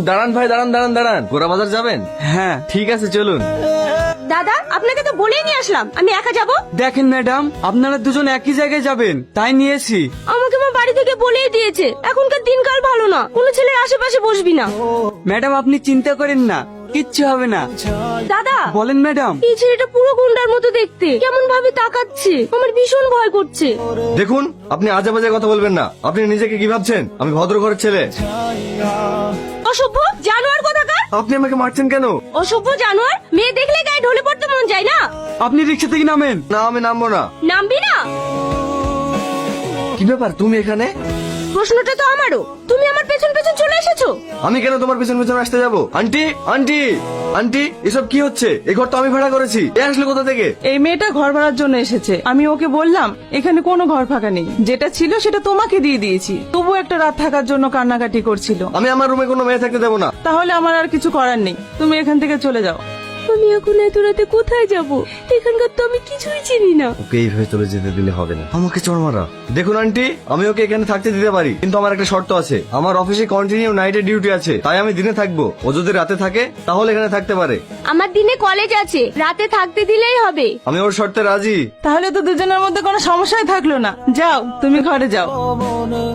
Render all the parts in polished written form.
দাঁড়ান ভাই, দাঁড়ান দাঁড়ান দাঁড়ান, গোড়া বাজার যাবেন? হ্যাঁ ঠিক আছে চলুন। দাদা, আপনাকে তো বলেই নিয়ে আসলাম, আমি একা যাব। দেখেন ম্যাডাম, আপনারা দুজন একই জায়গায় যাবেন তাই নিয়েছি। আমাকে আমার বাড়ি থেকে বলেই দিয়েছে এখনকার দিনকাল ভালো না, কোনো ছেলের আশেপাশে বসবি না। ম্যাডাম আপনি চিন্তা করেন না, কিচ্ছু হবে না। দাদা, বলেন ম্যাডাম। এই ছেলেটা পুরো গুন্ডার মতো দেখতে, কেমন ভাবে তাকাচ্ছে, আমার ভীষণ ভয় করছে। দেখুন, আপনি আজে বাজে কথা বলবেন না। আপনি নিজেকে কি ভাবছেন? আমি ভদ্র ঘরের ছেলে। অসভ্য জানোয়ার কোথাকার! আপনি আমাকে মারছেন কেন? অসভ্য জানোয়ার, মেয়ে দেখলে গায়ে ঢলে পড়তে মন যায় না। আপনি রিক্সা থেকে নামেন। না, আমি নামবো না। নামবি না? কি ব্যাপার, তুমি এখানে? প্রশ্নটা তো আমারও। তুমি আমার পেছন পেছন চলে এসেছো। আমি কেন তোমার পেছন পেছন আসতে যাবো? আন্টি, আন্টি, আন্টি, এসব কি হচ্ছে? এই ঘর তো আমি ভাড়া করেছি। এ আসলে কোথা থেকে? এই মেয়েটা ঘর ভাড়ার জন্য এসেছে। আমি ওকে বললাম এখানে কোনো ঘর ফাঁকা নেই, যেটা ছিল সেটা তোমাকে দিয়ে দিয়েছি। তবু একটা রাত থাকার জন্য কান্নাকাটি করছিল। আমি আমার রুমে কোনো মেয়ে থাকতে দেবো না। তাহলে আমার আর কিছু করার নেই, তুমি এখান থেকে চলে যাও। আমি এখন এত রাতে কোথায় যাব? এখানকার তো আমি কিছুই চিনি না। ওকে এইভাবে চলে যেতে দিলে হবে না। আমাকে চড় মারা। দেখুন আন্টি, আমি ওকে এখানে থাকতে দিতে পারি, কিন্তু আমার একটা শর্ত আছে। আমার অফিসে কন্টিনিউ নাইটে ডিউটি আছে, তাই আমি দিনে থাকবো। ও যদি রাতে থাকে তাহলে এখানে থাকতে পারে। আমার দিনে কলেজ আছে, রাতে থাকতে দিলেই হবে। আমি ওর শর্তে রাজি। তাহলে তো দুজনের মধ্যে কোনো সমস্যাই থাকলো না। যাও, তুমি ঘরে যাও।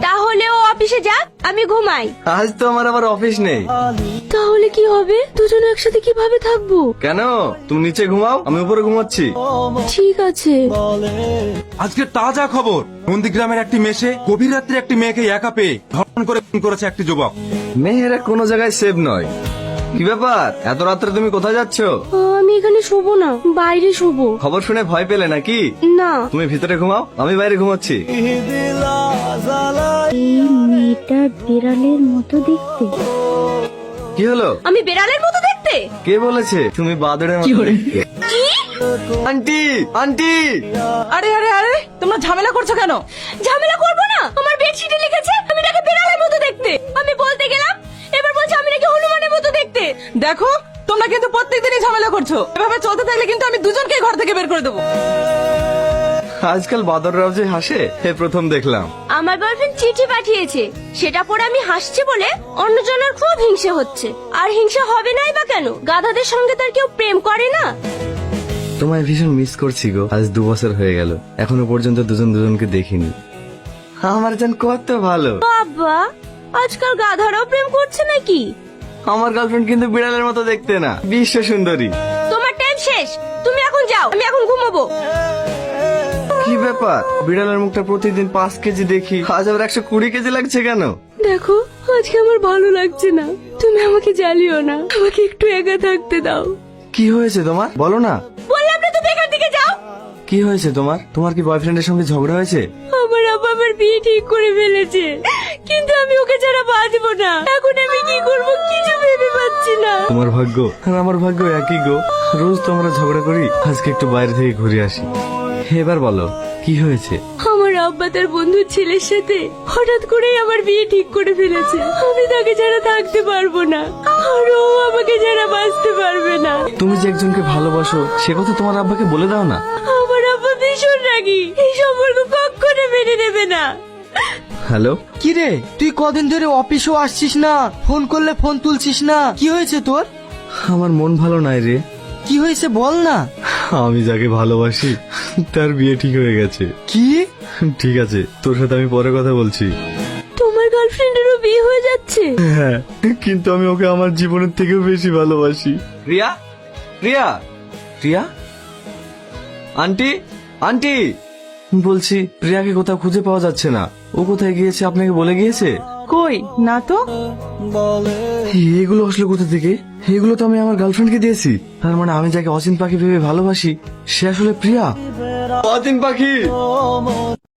তাহলে ও অফিসে যাক, আমি ঘুমাই। আজ তো আমার আবার অফিস নেই। তাহলে কি হবে? দুজনে একসাথে কিভাবে থাকবো? কেন? তুমি নিচে ঘুমাও, আমি উপরে ঘুমাচ্ছি। ঠিক আছে। আজকে তাজা খবর, নন্দীগ্রামের একটি মেসে গভীর রাত্রে একটি মেয়েকে একা পেয়ে ধর্ষণ করে খুন করেছে একটি যুবক। মেয়েরা কোনো জায়গায় সেভ নয়। কি ব্যাপার, এত রাত্রে তুমি কোথায় যাচ্ছ? আমি এখানে শোবো না, বাইরে শোবো। খবর শুনে ভয় পেলে নাকি? না। তুমি ভিতরে ঘুমাও, আমি বাইরে ঘুমাচ্ছি। এই মেয়েটা বিড়ালের মতো দেখতে। কি হলো? আমি বেড়ালের মতো দেখতে? কে বলেছে তুমি বাদরের মতো দেখতে? আন্টি, আন্টি, আরে আরে আরে, তোমরা ঝামেলা করছো কেন? ঝামেলা করবো না। আমার বেডশিটে লিখেছে আমি নাকি বেড়ালের মতো দেখতে। আমি বলতে গেলাম, এবার বলছে আমি নাকি হনুমানের মতো দেখতে। দেখো, তোমরা কিন্তু প্রত্যেকদিনই ঝামেলা করছো। এভাবে চলতে থাকলে কিন্তু আমি দুজনকে ঘর থেকে বের করে দেবো। আজকাল বাদররাও যে হাসে, হে প্রথম দেখলাম। আমার বয়ফ্রেন্ড চিঠি পাঠিয়েছে, সেটা পরে আমি হাসছি বলে অন্যজনের খুব হিংসে হচ্ছে। আর হিংসা হবে নাই বা কেন? গাধাদের সঙ্গে তার কেউ প্রেম করে না। তোমায় ভীষণ মিস করছি গো। আজ 2 বছর হয়ে গেল, এখনো পর্যন্ত দুজন দুজনকে দেখিনি। আমার জান কত ভালো। বাবা, আজকাল গাধারাও প্রেম করছে নাকি? আমার গার্লফ্রেন্ড কিন্তু বিড়ালের মতো দেখতে না, বিশ্ব সুন্দরী। তোমার টাইম শেষ, তুমি এখন যাও, আমি এখন ঘুমাবো। কি ব্যাপার, বিড়ালের মুখটা প্রতিদিন 5 কেজি দেখি, আজ আবার 120 কেজি লাগছে কেন? দেখো, আজকে আমার ভালো লাগছে না, তুমি আমাকে জ্বালিও না, আমাকে একটু একা থাকতে দাও। কি হয়েছে তোমার, বলো না। বললাম না তুমি এখান থেকে যাও। কি হয়েছে তোমার? তোমার কি বয়ফ্রেন্ডের সঙ্গে ঝগড়া হয়েছে? আমার আব্বা আমার বিয়ে ঠিক করে ফেলেছে, কিন্তু আমি ওকে ছাড়া বাঁচবো না। এখন আমি কি করব কিছু ভেবে পাচ্ছি না। তোমার ভাগ্য আর আমার ভাগ্য একই গো। রোজ তো আমরা ঝগড়া করি, আজকে একটু বাইরে থেকে ঘুরে আসি। এবার বলো কি হয়েছে? আমার আব্বা তার বন্ধুর ছেলের সাথে হঠাৎ করেই আমার বিয়ে ঠিক করে ফেলেছে। আমি তাকে ছাড়া থাকতে পারবো না, আর ও আমাকে ছাড়া বাঁচতে পারবে না। তুমি যে একজনকে ভালোবাসো সে কথা তোমার আব্বাকে বলে দাও না। আমার আব্বা ভীষণ রাগী, এই সম্পর্ক কখনো মেনে নেবে না। হ্যালো, কি রে, তুই কদিন ধরে অফিসেও আসছিস না, ফোন করলে ফোন তুলছিস না, কি হয়েছে তোর? আমার মন ভালো নাই রে। কি হয়েছে বল না। আমি যাকে ভালোবাসি তার বিয়ে ঠিক হয়ে গেছে। কি? ঠিক আছে, তোর সাথে আমি পরে কথা বলছি। তোমার গার্লফ্রেন্ডেরও বিয়ে হয়ে যাচ্ছে? হ্যাঁ, কিন্তু আমি ওকে আমার জীবনের থেকেও বেশি ভালোবাসি। রিয়া, রিয়া, রিয়া, আন্টি, আন্টি, বলছি রিয়াকে কোথাও খুঁজে পাওয়া যাচ্ছে না। ও কোথায় গিয়েছে আপনাকে বলে গিয়েছে? কই না তো। এগুলো আসলে কোথা থেকে? এগুলো তো আমি আমার গার্লফ্রেন্ডকে দিয়েছি। তার মানে আমি যাকে অচিন পাখি ভেবে ভালোবাসি সে আসলে প্রিয়া। অচিন পাখি।